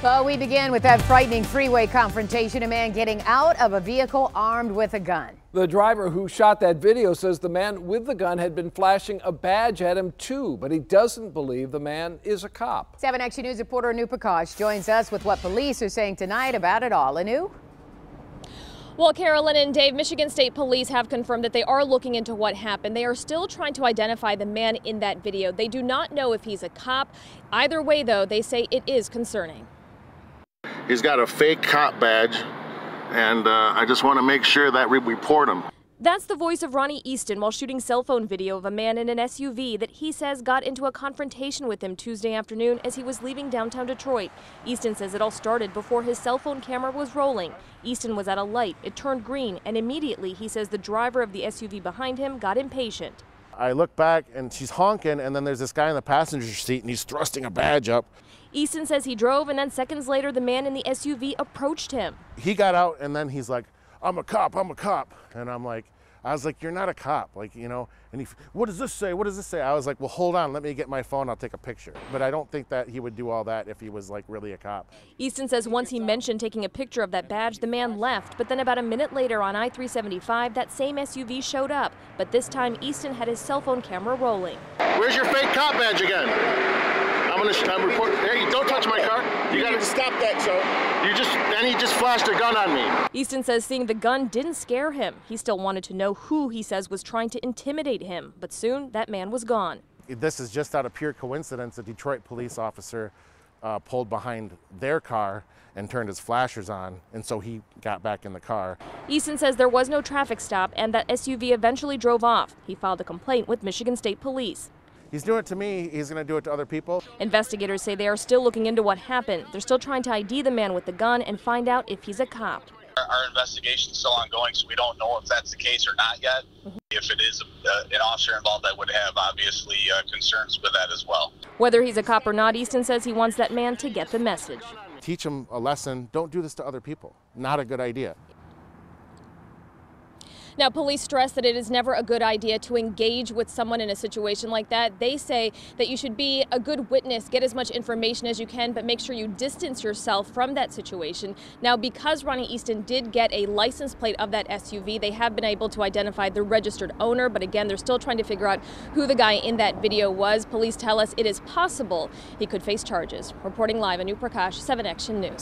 Well, we begin with that frightening freeway confrontation, a man getting out of a vehicle armed with a gun. The driver who shot that video says the man with the gun had been flashing a badge at him too, but he doesn't believe the man is a cop. 7 Action News reporter Anu Prakash joins us with what police are saying tonight about it all. Anu? Well, Carolyn and Dave, Michigan State Police have confirmed that they are looking into what happened. They are still trying to identify the man in that video. They do not know if he's a cop. Either way, though, they say it is concerning. He's got a fake cop badge, and I just want to make sure that we report him. That's the voice of Ronnie Easton while shooting cell phone video of a man in an SUV that he says got into a confrontation with him Tuesday afternoon as he was leaving downtown Detroit. Easton says it all started before his cell phone camera was rolling. Easton was at a light, it turned green, and immediately he says the driver of the SUV behind him got impatient. I look back and she's honking, and then there's this guy in the passenger seat and he's thrusting a badge up. Easton says he drove, and then seconds later the man in the SUV approached him. He got out and then he's like, I'm a cop. And I was like, you're not a cop, like, you know, and what does this say? What does this say? I was like, well, hold on, let me get my phone, I'll take a picture. But I don't think that he would do all that if he was like really a cop. Easton says once he mentioned taking a picture of that badge, the man left, but then about a minute later on I-375, that same SUV showed up. But this time Easton had his cell phone camera rolling. Where's your fake cop badge again? I'm reporting. Hey, don't touch my car. You got to stop that, sir. And he just flashed a gun on me. Easton says seeing the gun didn't scare him. He still wanted to know who he says was trying to intimidate him, but soon that man was gone. This is just out of pure coincidence. A Detroit police officer pulled behind their car and turned his flashers on, and so he got back in the car. Easton says there was no traffic stop and that SUV eventually drove off. He filed a complaint with Michigan State Police. He's doing it to me, he's going to do it to other people. Investigators say they are still looking into what happened. They're still trying to ID the man with the gun and find out if he's a cop. Our investigation is still ongoing, so we don't know if that's the case or not yet. If it is an officer involved, I would have obviously concerns with that as well. Whether he's a cop or not, Easton says he wants that man to get the message. Teach him a lesson. Don't do this to other people. Not a good idea. Now, police stress that it is never a good idea to engage with someone in a situation like that. They say that you should be a good witness, get as much information as you can, but make sure you distance yourself from that situation. Now, because Ronnie Easton did get a license plate of that SUV, they have been able to identify the registered owner, but again, they're still trying to figure out who the guy in that video was. Police tell us it is possible he could face charges. Reporting live, Anu Prakash, 7 Action News.